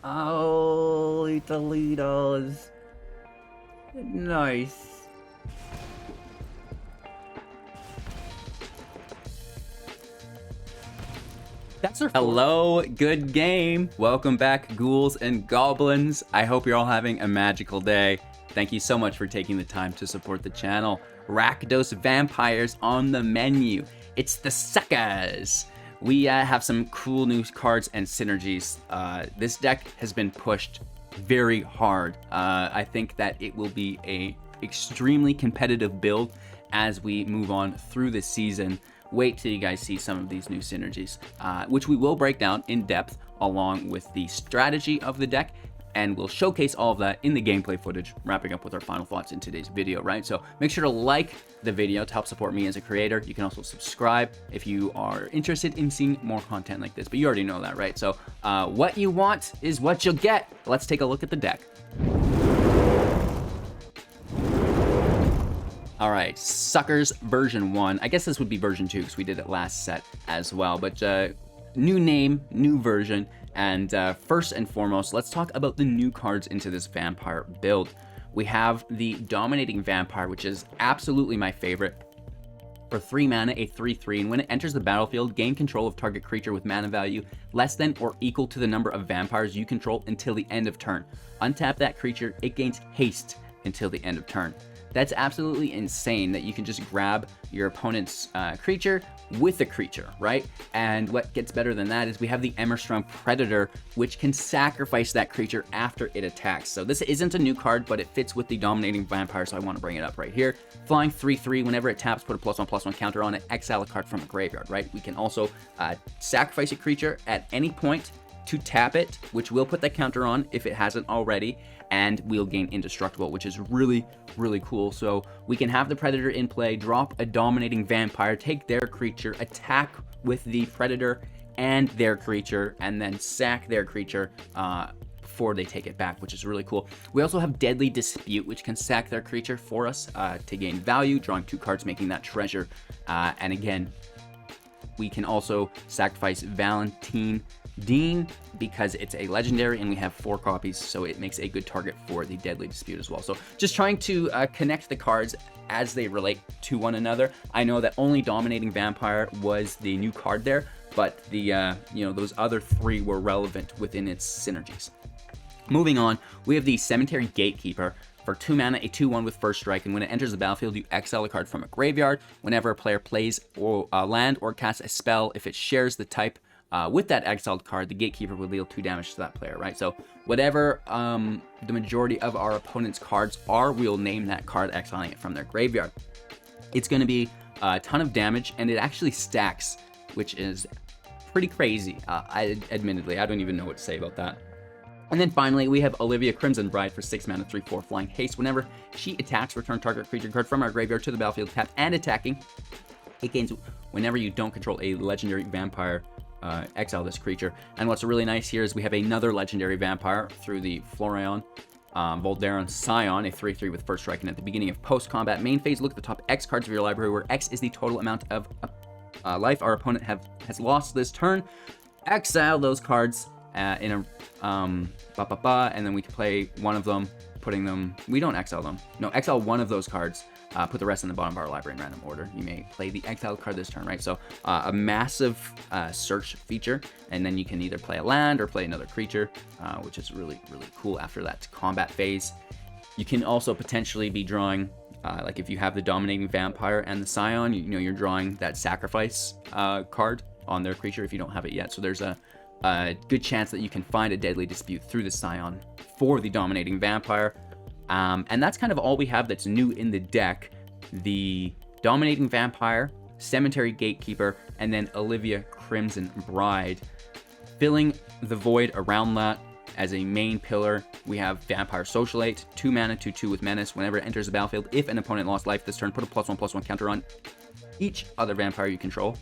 Holy Toledos. Nice. That's our Hello, good game. Welcome back, ghouls and goblins. I hope you're all having a magical day. Thank you so much for taking the time to support the channel. Rakdos vampires on the menu. It's the suckers. We have some cool new cards and synergies. This deck has been pushed very hard. I think that it will be a extremely competitive build as we move on through this season. Wait till you guys see some of these new synergies, which we will break down in depth along with the strategy of the deck, and we'll showcase all of that in the gameplay footage, wrapping up with our final thoughts in today's video, right? So make sure to like the video to help support me as a creator. You can also subscribe if you are interested in seeing more content like this, but you already know that, right? So what you want is what you'll get. Let's take a look at the deck. All right, Suckers version 1. I guess this would be version 2 because we did it last set as well, but new name, new version. And first and foremost, let's talk about the new cards into this vampire build. We have the Dominating Vampire, which is absolutely my favorite. For 3 mana, a 3/3, and when it enters the battlefield, gain control of target creature with mana value less than or equal to the number of vampires you control until the end of turn. Untap that creature, it gains haste until the end of turn. That's absolutely insane that you can just grab your opponent's creature with a creature, right? And what gets better than that is we have the Emmerstrom Predator, which can sacrifice that creature after it attacks. So this isn't a new card, but it fits with the Dominating Vampire, so I want to bring it up right here. Flying 3/3, whenever it taps, put a +1/+1 counter on it, exile a card from a graveyard, right? We can also sacrifice a creature at any point to tap it, which will put that counter on if it hasn't already, and we'll gain indestructible, which is really, really cool. So we can have the Predator in play, drop a Dominating Vampire, take their creature, attack with the Predator and their creature, and then sack their creature before they take it back, which is really cool. We also have Deadly Dispute, which can sack their creature for us to gain value, drawing 2 cards, making that treasure. And again, we can also sacrifice Valentine Dean because it's a legendary and we have 4 copies, so it makes a good target for the Deadly Dispute as well. So just trying to connect the cards as they relate to one another. I know that only Dominating Vampire was the new card there, but the those other 3 were relevant within its synergies. Moving on, we have the Cemetery Gatekeeper. For 2 mana, a 2/1 with first strike, and when it enters the battlefield, you exile a card from a graveyard. Whenever a player plays a land or casts a spell, if it shares the type with that exiled card, the Gatekeeper will deal 2 damage to that player, right? So whatever the majority of our opponent's cards are, we'll name that card, exiling it from their graveyard. It's going to be a ton of damage, and it actually stacks, which is pretty crazy. Admittedly, I don't even know what to say about that. And then finally, we have Olivia Crimson Bride for 6 mana, 3/4 flying haste. Whenever she attacks, return target creature card from our graveyard to the battlefield, tapped and attacking. It gains whenever you don't control a legendary vampire, exile this creature. And what's really nice here is we have another legendary vampire through the Florian Voldaron Scion, a 3/3 with first strike. And at the beginning of post-combat main phase, look at the top X cards of your library, where X is the total amount of life our opponent has lost this turn. Exile those cards in a and then we can play one of them, putting them, we don't exile them, no, exile one of those cards, put the rest in the bottom of our library in random order. You may play the exiled card this turn, right? So a massive search feature, and then you can either play a land or play another creature, which is really, really cool after that combat phase. You can also potentially be drawing, like if you have the Dominating Vampire and the Scion, you're drawing that sacrifice card on their creature if you don't have it yet. So there's a good chance that you can find a Deadly Dispute through the Scion for the Dominating Vampire. And that's kind of all we have that's new in the deck. The Dominating Vampire, Cemetery Gatekeeper, and then Olivia Crimson Bride. Filling the void around that as a main pillar, we have Vampire Socialite, 2 mana, 2/2 with Menace. Whenever it enters the battlefield, if an opponent lost life this turn, put a +1/+1 counter on each other vampire you control.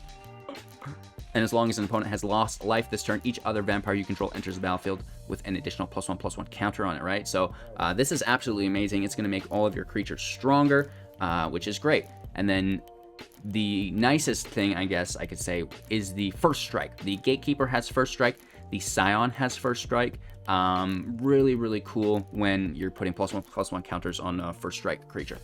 And as long as an opponent has lost life this turn, each other vampire you control enters the battlefield with an additional +1/+1 counter on it, right? So this is absolutely amazing. It's going to make all of your creatures stronger, which is great. And then the nicest thing, I guess I could say, is the first strike. The Gatekeeper has first strike. The Scion has first strike. Really, really cool when you're putting +1/+1 counters on a first strike creature.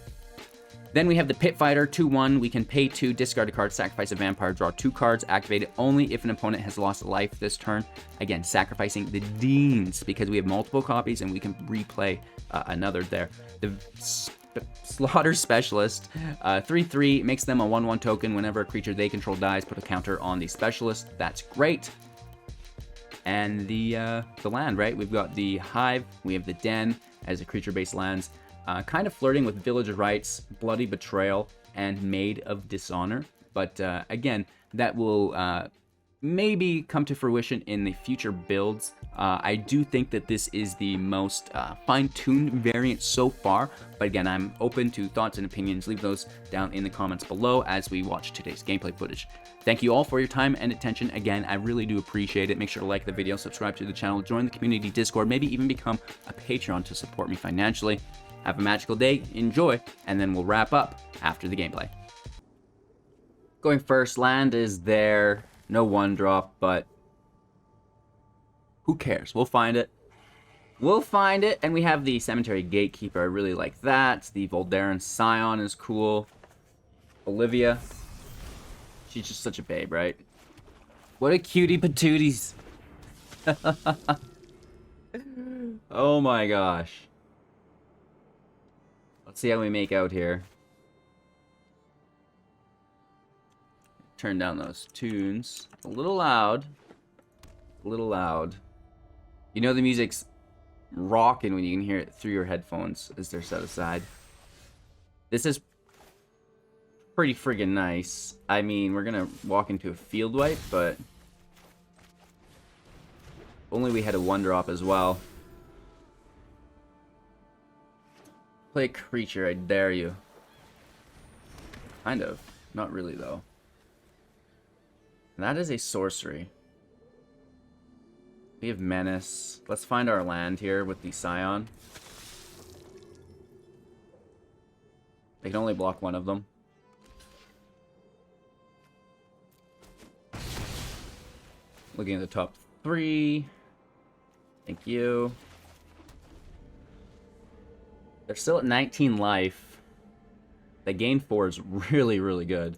Then we have the Pit Fighter, 2/1. We can pay 2, discard a card, sacrifice a vampire, draw 2 cards, activate it only if an opponent has lost a life this turn. Again, sacrificing the Deans because we have multiple copies and we can replay another there. The Slaughter Specialist, 3/3, makes them a 1/1 token. Whenever a creature they control dies, put a counter on the Specialist. That's great. And the land, right? We've got the Hive, we have the Den as a creature-based lands. Kind of flirting with Village Rites, Bloody Betrayal, and Maid of Dishonor. But again, that will maybe come to fruition in the future builds. I do think that this is the most fine-tuned variant so far. But again, I'm open to thoughts and opinions. Leave those down in the comments below as we watch today's gameplay footage. Thank you all for your time and attention. Again, I really do appreciate it. Make sure to like the video, subscribe to the channel, join the community Discord, maybe even become a Patreon to support me financially. Have a magical day, enjoy, and then we'll wrap up after the gameplay. Going first, land is there. No 1-drop, but who cares? We'll find it. We'll find it. And we have the Cemetery Gatekeeper. I really like that. The Voldaran Scion is cool. Olivia. She's just such a babe, right? What a cutie patooties. Oh my gosh. Let's see how we make out here. Turn down those tunes. A little loud. A little loud. You know the music's rocking when you can hear it through your headphones as they're set aside. This is pretty friggin' nice. I mean, we're gonna walk into a field wipe, but only we had a 1-drop as well. Play a creature, I dare you. Kind of. Not really, though. And that is a sorcery. We have Menace. Let's find our land here with the Scion. They can only block one of them. Looking at the top 3. Thank you. They're still at 19 life. The gain 4 is really, really good.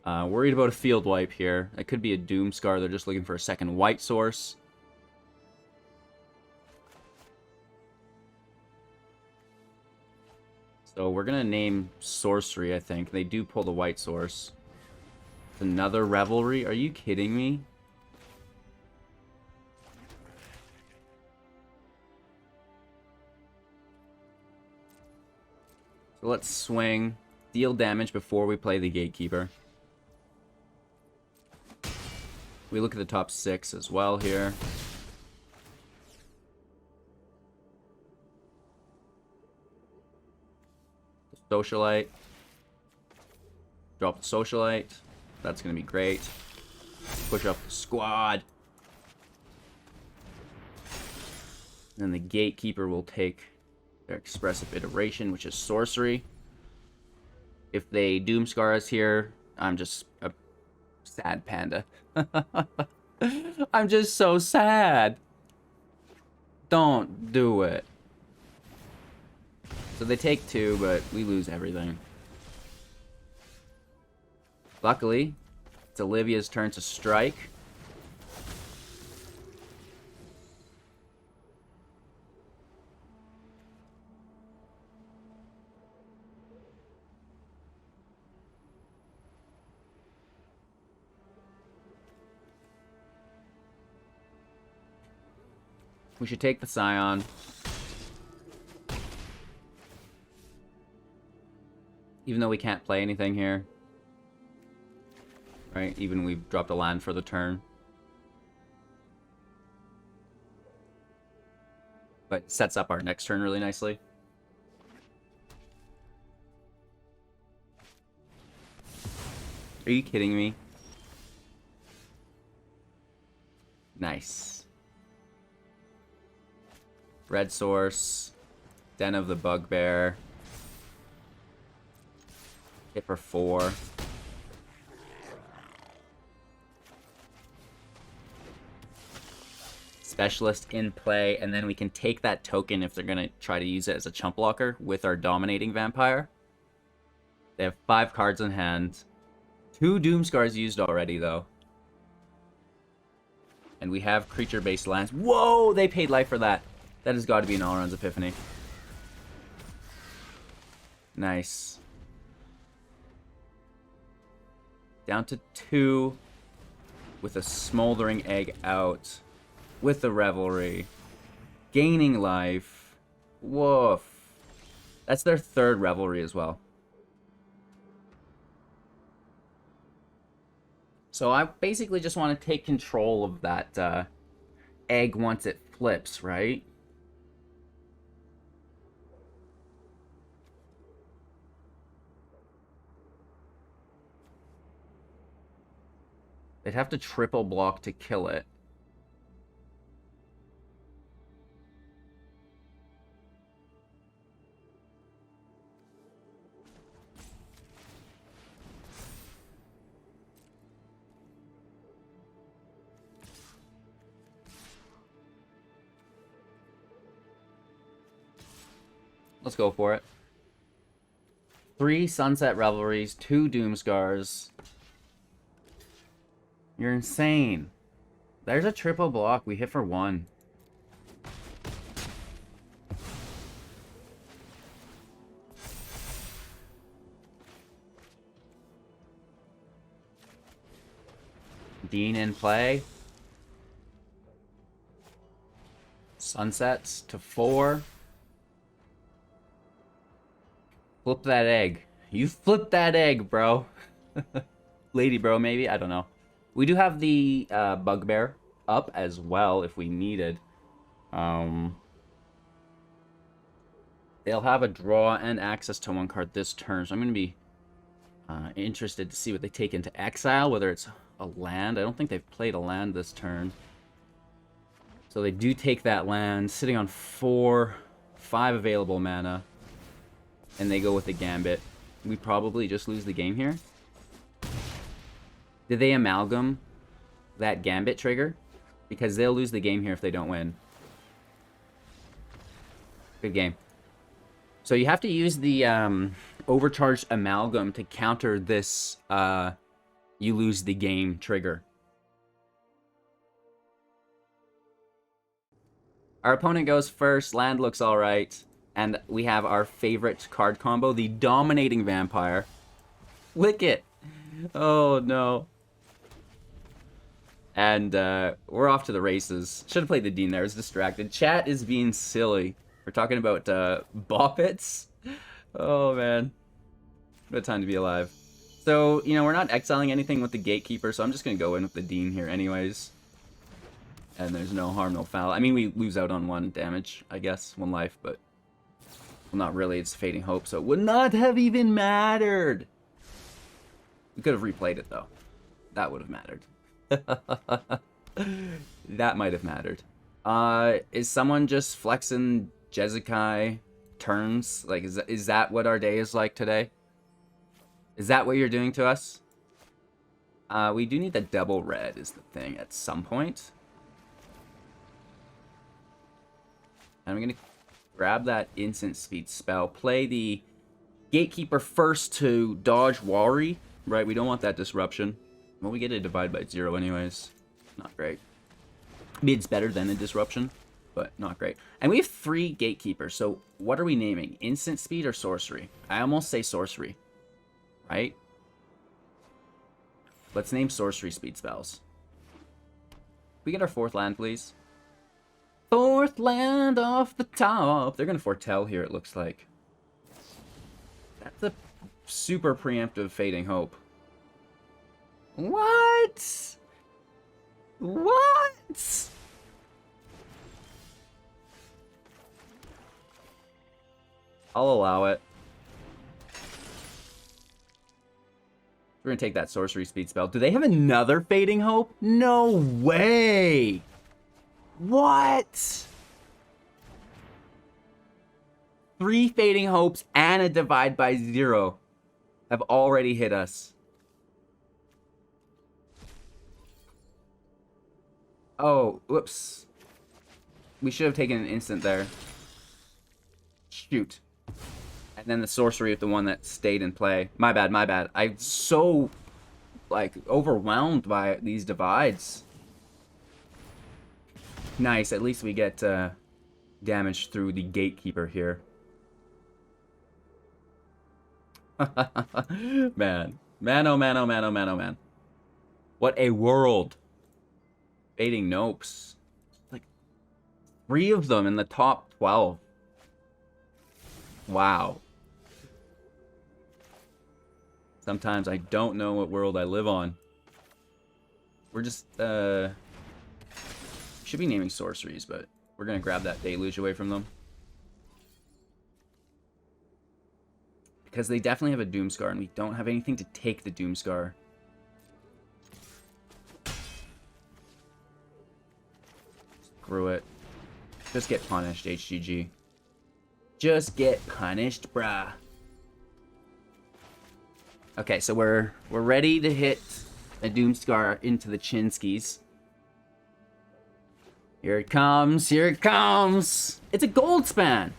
Worried about a field wipe here. It could be a Doomscar. They're just looking for a second white source. So we're going to name Sorcery, I think. They do pull the white source. It's another Revelry? Are you kidding me? So let's swing, deal damage before we play the Gatekeeper. We look at the top 6 as well here. The Socialite. Drop the Socialite. That's going to be great. Push up the squad. Then the Gatekeeper will take their Expressive Iteration, which is Sorcery. If they Doomscar us here, I'm just a sad panda. I'm just so sad. Don't do it. So they take 2, but we lose everything. Luckily, it's Olivia's turn to strike. We should take the Scion. Even though we can't play anything here. Right? Even we've dropped a land for the turn. But sets up our next turn really nicely. Are you kidding me? Nice. Red source. Den of the Bugbear. Hit for 4. Specialist in play, and then we can take that token if they're going to try to use it as a chump blocker with our Dominating Vampire. They have 5 cards in hand. 2 Doomscars used already, though. And we have creature-based lands. Whoa! They paid life for that. That has got to be an Alrund's Epiphany. Nice. Down to 2. With a Smoldering Egg out. With the Revelry. Gaining life. Woof. That's their 3rd Revelry as well. So I basically just want to take control of that egg once it flips, right? They'd have to triple block to kill it. Let's go for it. 3 Sunset Revelries, 2 Doomscars. You're insane. There's a triple block. We hit for 1. Dean in play. Sunsets to 4. Flip that egg. You flipped that egg, bro. Lady bro, maybe? I don't know. We do have the Bugbear up as well if we needed. They'll have a draw and access to 1 card this turn, so I'm going to be interested to see what they take into exile, whether it's a land. I don't think they've played a land this turn. So they do take that land, sitting on 5 available mana. And they go with the Gambit. We probably just lose the game here. Did they amalgam that Gambit trigger? Because they'll lose the game here if they don't win. Good game. So you have to use the overcharged amalgam to counter this you lose the game trigger. Our opponent goes first. Land looks alright. And we have our favorite card combo, the Dominating Vampire. Lick it! Oh, no. And we're off to the races. Should have played the Dean there. I was distracted. Chat is being silly. We're talking about Boppets. Oh, man. What a time to be alive. So, you know, we're not exiling anything with the Gatekeeper, so I'm just going to go in with the Dean here anyways. And there's no harm, no foul. I mean, we lose out on 1 damage, I guess. 1 life, but... Well, not really. It's Fading Hope, so it would not have even mattered. We could have replayed it, though. That would have mattered. That might have mattered. Is someone just flexing Jezekai turns? Like, is that what our day is like today? Is that what you're doing to us? We do need the double red is the thing at some point. And I'm going to grab that instant speed spell. Play the Gatekeeper first to dodge Wari. Right, we don't want that disruption. Well, we get a divide by 0 anyways. Not great. I mean, it's better than a disruption, but not great. And we have 3 Gatekeepers, so what are we naming? Instant speed or sorcery? I almost say sorcery. Right? Let's name sorcery speed spells. Can we get our 4th land, please? 4th land off the top. They're going to foretell here, it looks like. That's a super preemptive Fading Hope. What? What? I'll allow it. We're going to take that sorcery speed spell. Do they have another Fading Hope? No way! What? 3 Fading Hopes and a divide by 0 have already hit us. Oh, whoops. We should have taken an instant there. Shoot. And then the sorcery with the one that stayed in play. My bad, my bad. I'm so, like, overwhelmed by these divides. Nice, at least we get damage through the gatekeeper here. Man. Man, oh man, oh man, oh man, oh man. What a world. Fading Nopes. Like, 3 of them in the top 12. Wow. Sometimes I don't know what world I live on. We're just, should be naming sorceries, but we're gonna grab that deluge away from them. Because they definitely have a Doomscar, and we don't have anything to take the Doomscar. Screw it. Just get punished, HGG. Just get punished, brah. Okay, so we're ready to hit a Doomscar into the Chinskis. Here it comes, here it comes! It's a gold span!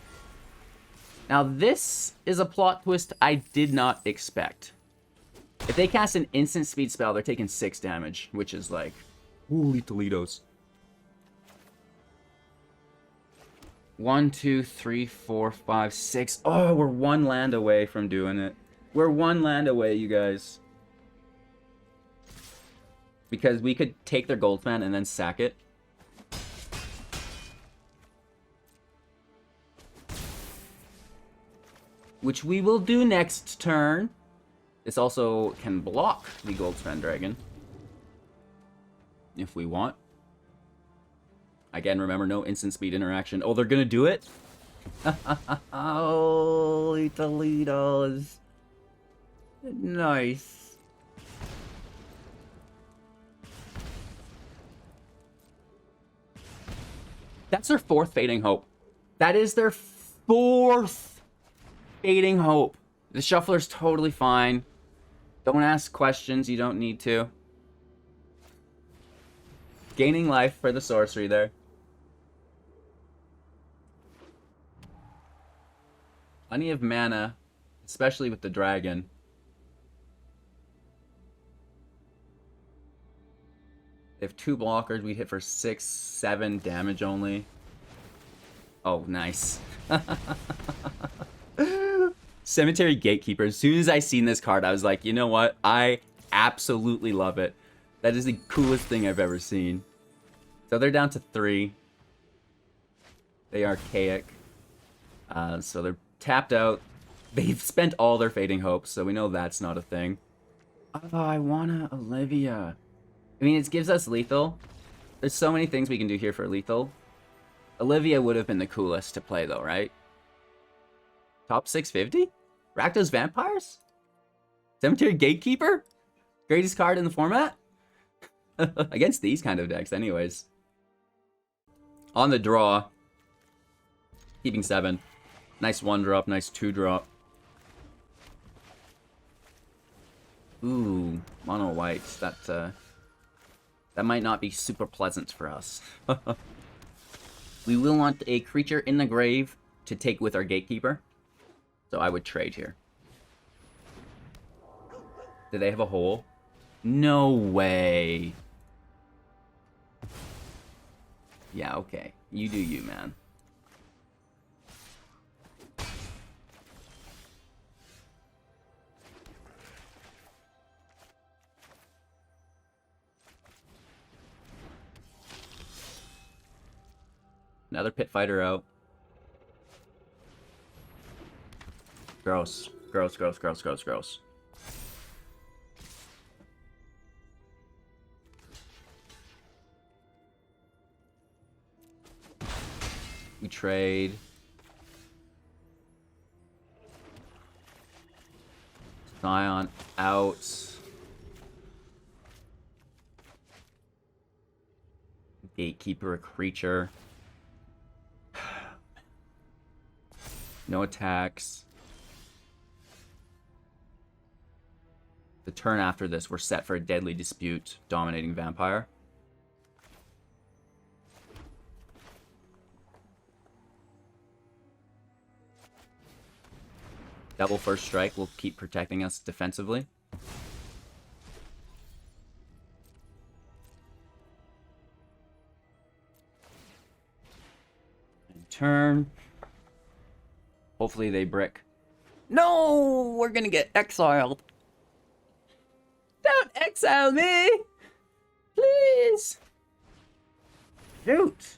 Now this is a plot twist I did not expect. If they cast an instant speed spell, they're taking 6 damage, which is like, holy Toledos. 1, 2, 3, 4, 5, 6. Oh, we're 1 land away from doing it. We're 1 land away, you guys. Because we could take their gold span and then sack it. Which we will do next turn. This also can block the Goldspan Dragon. If we want. Again, remember, no instant speed interaction. Oh, they're gonna do it? Holy Toledos. Nice. That's their 4th Fading Hope. That is their 4th Fading Hope. The Shuffler's totally fine. Don't ask questions, you don't need to. Gaining life for the sorcery there. Plenty of mana, especially with the dragon. If 2 blockers, we hit for 6, 7 damage only. Oh, nice. Cemetery Gatekeeper. As soon as I seen this card, I was like, you know what? I absolutely love it. That is the coolest thing I've ever seen. So they're down to 3. They are archaic. So they're tapped out. They've spent all their Fading Hopes, so we know that's not a thing. Oh, I wanna Olivia. I mean, it gives us lethal. There's so many things we can do here for lethal. Olivia would have been the coolest to play, though, right? Top 650? Rakdos Vampires? Cemetery Gatekeeper? Greatest card in the format? Against these kind of decks, anyways. On the draw. Keeping 7. Nice 1-drop, nice 2-drop. Ooh, mono whites. That might not be super pleasant for us. We will want a creature in the grave to take with our Gatekeeper. So I would trade here. Do they have a hole? No way. Yeah, okay. You do you, man. Another pit fighter out. Gross. Gross, gross, gross, gross, gross. We trade. Scion out. Gatekeeper, a creature. No attacks. The turn after this, we're set for a Deadly Dispute, dominating Vampire. Double first strike will keep protecting us defensively. And turn. Hopefully they brick. No! We're gonna get exiled. Don't exile me! Please! Shoot!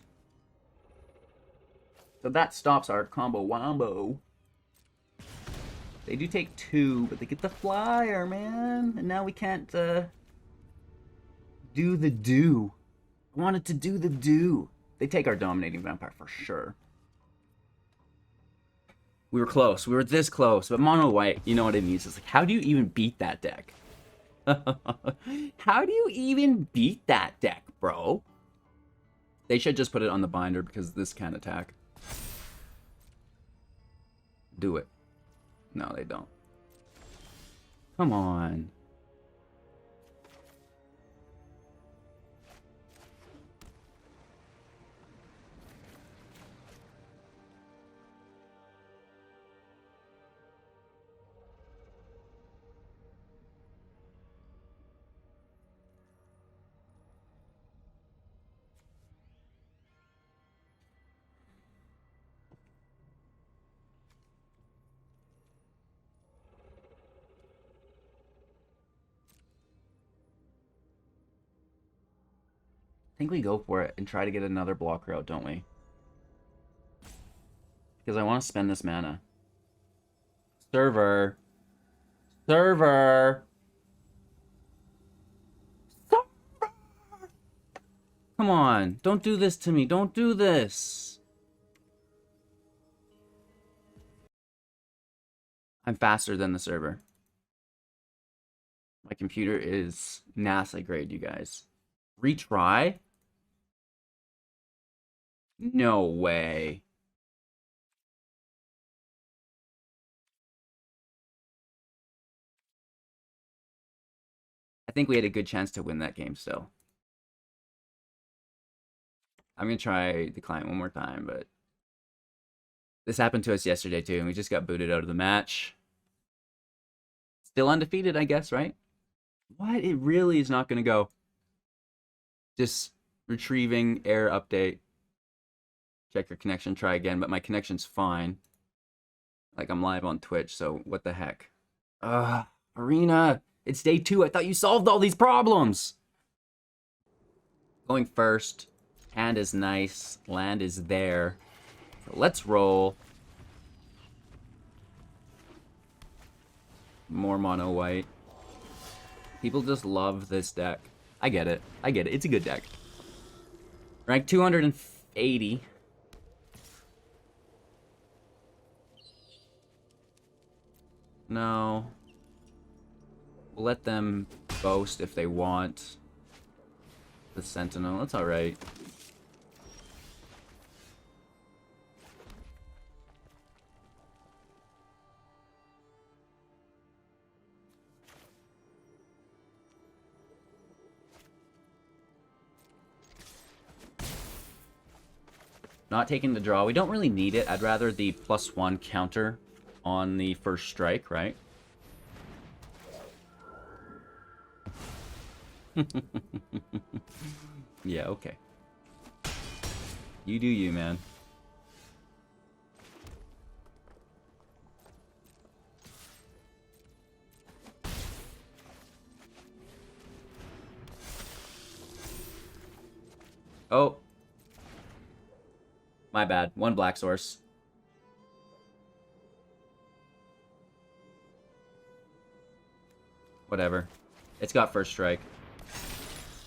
So that stops our combo wombo. They do take 2, but they get the flyer, man. And now we can't do the do. I wanted to do the do. They take our Dominating Vampire for sure. We were close. We were this close. But mono white, you know what it means. It's like, how do you even beat that deck? How do you even beat that deck, bro? They should just put it on the binder because this can't attack. Do it. No, they don't. Come on. I think we go for it and try to get another blocker out, don't we? Because I want to spend this mana. Server. Server. Server. Come on. Don't do this to me. Don't do this. I'm faster than the server. My computer is NASA grade, you guys. Retry? No way. I think we had a good chance to win that game still. I'm going to try the client one more time, but this happened to us yesterday too, and we just got booted out of the match. Still undefeated, I guess, right? What? It really is not going to go. Just retrieving error update. Check your connection, try again, but my connection's fine. Like, I'm live on Twitch, so what the heck? Arena, it's day 2. I thought you solved all these problems. Going first. Hand is nice. Land is there. So let's roll. More mono white. People just love this deck. I get it. I get it. It's a good deck. Rank 280. No. We'll let them boast if they want. The Sentinel. That's alright. Not taking the draw. We don't really need it. I'd rather the +1 counter on the first strike, right? Yeah, okay. You do you, man. Oh. My bad. 1 black source. Whatever. It's got first strike.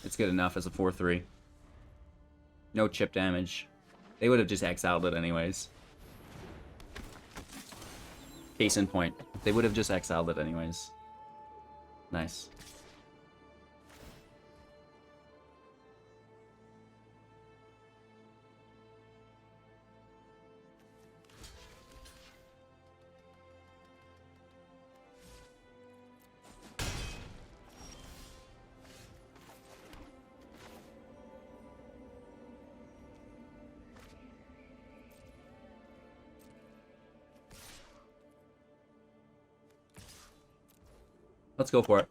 It's good enough as a 4/3. No chip damage. They would have just exiled it anyways. Case in point. They would have just exiled it anyways. Nice. Let's go for it.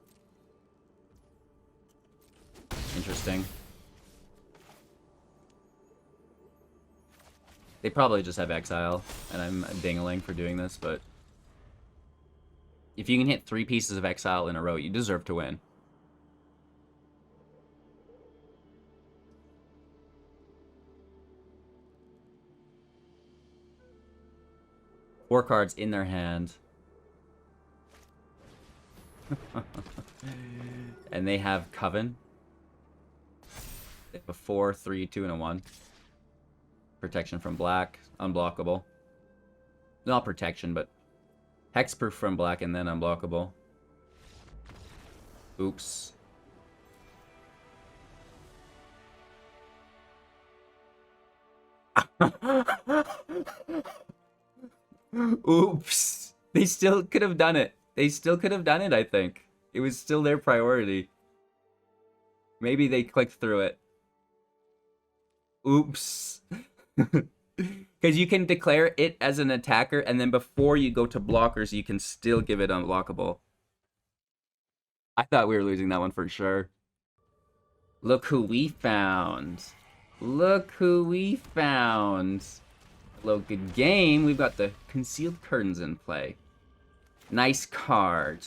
Interesting. They probably just have Exile, and I'm dingling for doing this, but... If you can hit 3 pieces of Exile in a row, you deserve to win. Four cards in their hand. And they have Coven. They have a 4, 3, 2, and a 1. Protection from black. Unblockable. Not protection, but hexproof from black and then unblockable. Oops. Oops. They still could have done it. They still could have done it, I think. It was still their priority. Maybe they clicked through it. Oops. Because you can declare it as an attacker, and then before you go to blockers, you can still give it unblockable. I thought we were losing that one for sure. Look who we found. Look who we found. Hello, good game. We've got the Concealed Curtains in play. Nice card.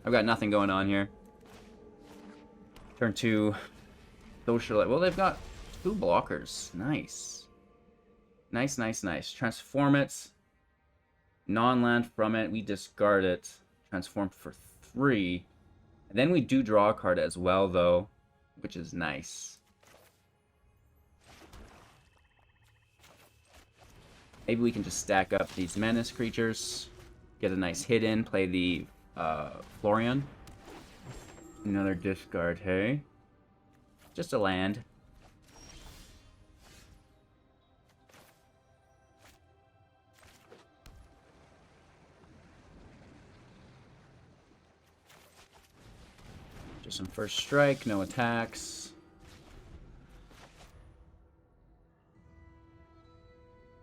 I've got nothing going on here. Turn 2. Social. Well, they've got 2 blockers. Nice. Nice, nice, nice. Transform it. Non-land from it. We discard it. Transform for 3. And then we do draw a card as well, though, which is nice. Maybe we can just stack up these menace creatures. Get a nice hit in. Play the Florian. Another discard, hey? Just a land. Just some first strike, no attacks.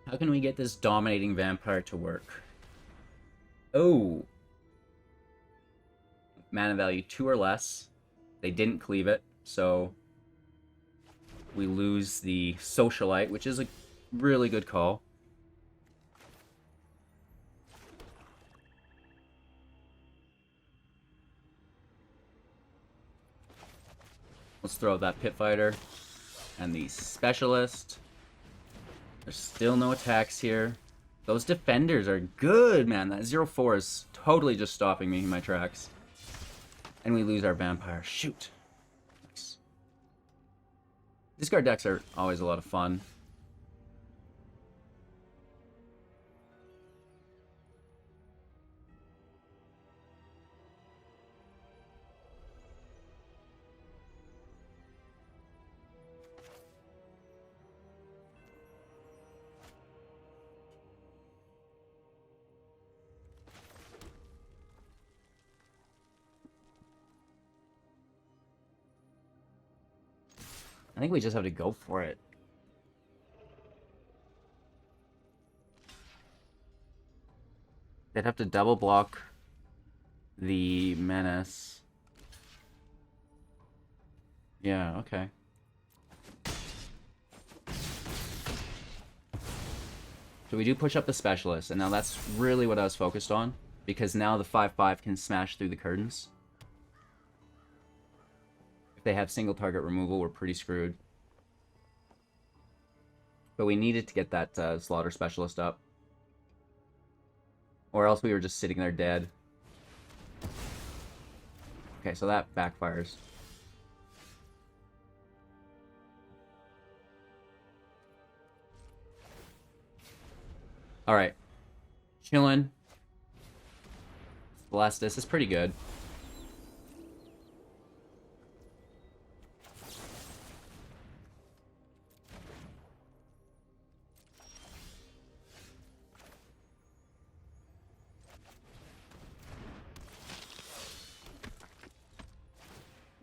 How can we get this dominating vampire to work? Oh. Mana value 2 or less. They didn't cleave it, so we lose the Socialite, which is a really good call. Let's throw out that Pit Fighter and the Specialist. There's still no attacks here. Those defenders are good, man. That 0-4 is totally just stopping me in my tracks. And we lose our vampire. Shoot. Nice. Discard decks are always a lot of fun. I think we just have to go for it. They'd have to double block the menace. Yeah, okay. So we do push up the Specialist, and now that's really what I was focused on, because now the 5/5 can smash through the curtains. They have single target removal, we're pretty screwed. But we needed to get that Slaughter Specialist up. Or else we were just sitting there dead. Okay, so that backfires. Alright. Chillin'. Celestis is pretty good.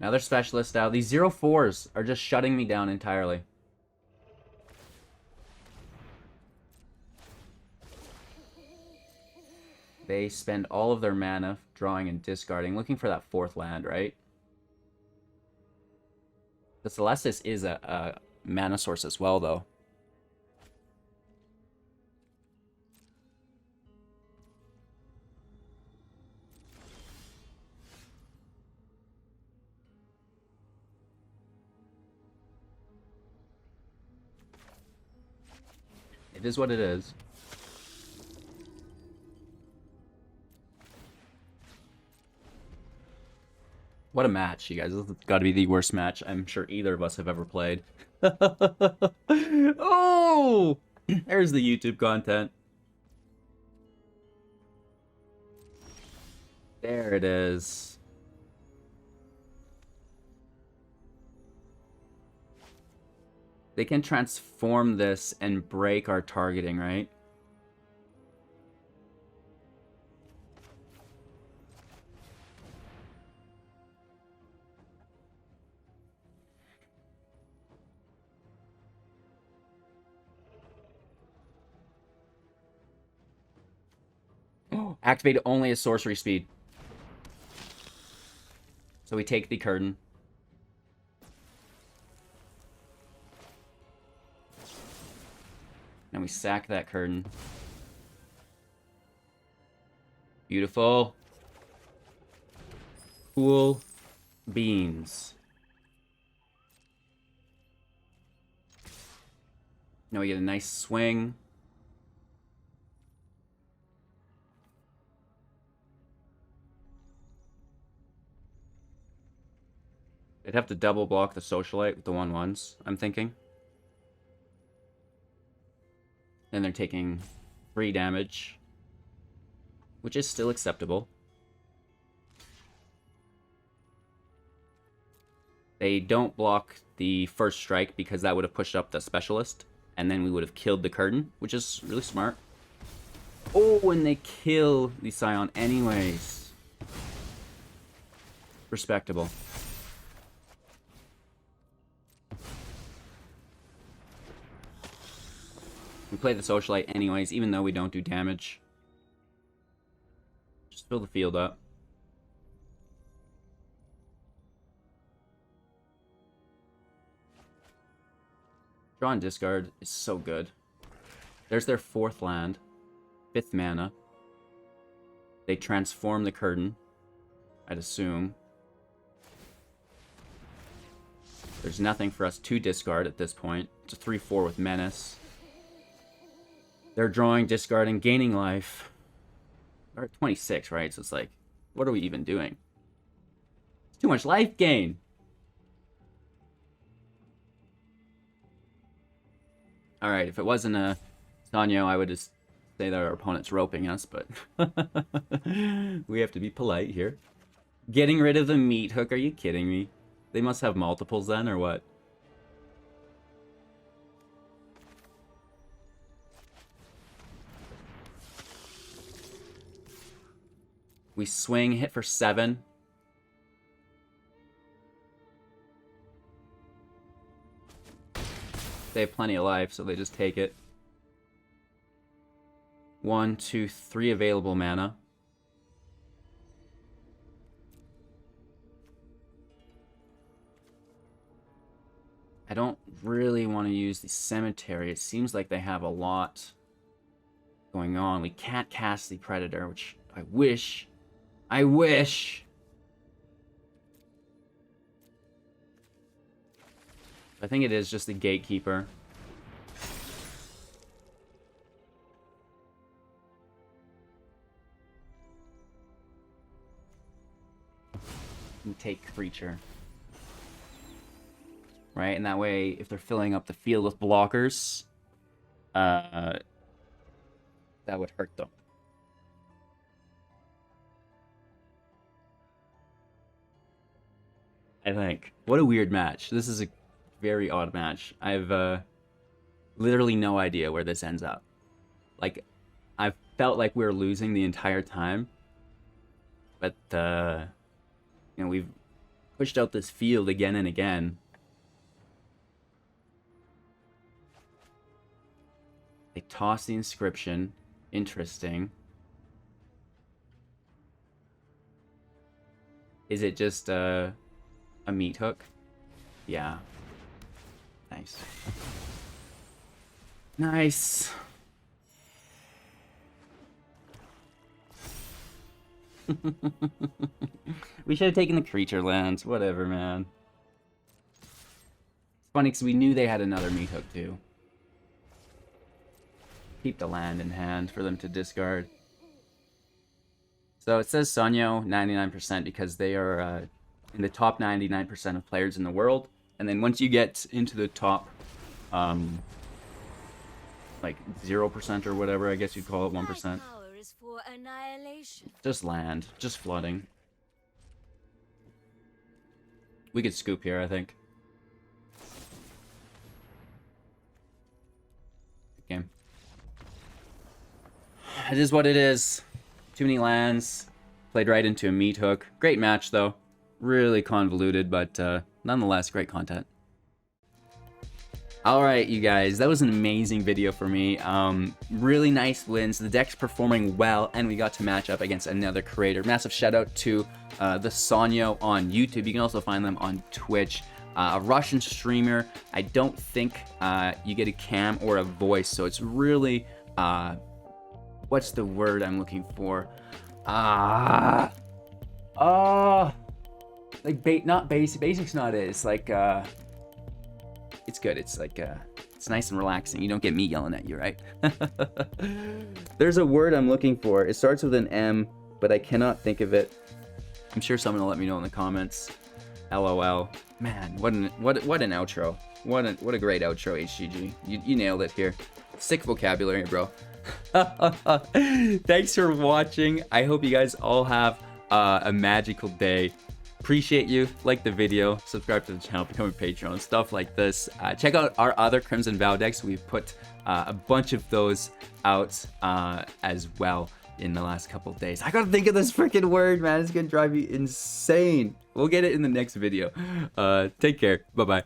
Now they're Specialist out. These 0-4s are just shutting me down entirely. They spend all of their mana drawing and discarding, looking for that fourth land, right? The Celestis is a mana source as well, though. It is what it is. What a match, you guys. This has got to be the worst match I'm sure either of us have ever played. Oh! There's the YouTube content. There it is. They can transform this and break our targeting, right? Activate only at sorcery speed. So we take the curtain. And we sack that curtain. Beautiful. Cool beans. Now we get a nice swing. They'd have to double block the Socialite with the 1/1s, I'm thinking. Then they're taking 3 damage, which is still acceptable. They don't block the first strike because that would have pushed up the Specialist, and then we would have killed the curtain, which is really smart. Oh, and they kill the Scion anyways. Respectable. We play the Socialite anyways, even though we don't do damage. Just fill the field up. Draw and discard is so good. There's their 4th land. 5th mana. They transform the curtain, I'd assume. There's nothing for us to discard at this point. It's a 3/4 with Menace. They're drawing, discarding, gaining life. They're at 26, right? So it's like, what are we even doing? It's too much life gain. Alright, if it wasn't a Sanyo, I would just say that our opponent's roping us, but we have to be polite here. Getting rid of the meat hook, are you kidding me? They must have multiples then, or what? We swing, hit for 7. They have plenty of life, so they just take it. 1, 2, 3 available mana. I don't really want to use the cemetery. It seems like they have a lot going on. We can't cast the Predator, which I wish. I wish. I think it is just the Gatekeeper. And take Creature. Right? And that way, if they're filling up the field with blockers, that would hurt them. I think. What a weird match. This is a very odd match. I've literally no idea where this ends up. Like, I felt like we were losing the entire time. But, you know, we've pushed out this field again and again. They toss the Inscription. Interesting. Is it just a meat hook? Yeah. Nice. Nice. We should have taken the creature lands. Whatever, man. It's funny because we knew they had another meat hook too. Keep the land in hand for them to discard. So it says Sonyo 99% because they are in the top 99% of players in the world. And then once you get into the top, like 0% or whatever, I guess you'd call it 1%. Just land, just flooding. We could scoop here, I think. Game. It is what it is. Too many lands. Played right into a meat hook. Great match, though. Really convoluted, but nonetheless, great content. Alright, you guys, that was an amazing video for me. Really nice wins. The deck's performing well, and we got to match up against another creator. Massive shout out to the Sonyo on YouTube. You can also find them on Twitch. A Russian streamer. I don't think you get a cam or a voice, so it's really, what's the word I'm looking for? Like not basic. Basic's not it. It's like it's good. It's like it's nice and relaxing. You don't get me yelling at you, right? There's a word I'm looking for. It starts with an M, but I cannot think of it. I'm sure someone will let me know in the comments. LOL. Man, what an outro. What a great outro, HGG. You nailed it here. Sick vocabulary, bro. Thanks for watching. I hope you guys all have a magical day. Appreciate you. Like the video, subscribe to the channel, become a Patreon, stuff like this. Check out our other Crimson Vow decks. We've put a bunch of those out as well in the last couple of days. I gotta think of this freaking word, man. It's gonna drive you insane. We'll get it in the next video. Take care. Bye-bye.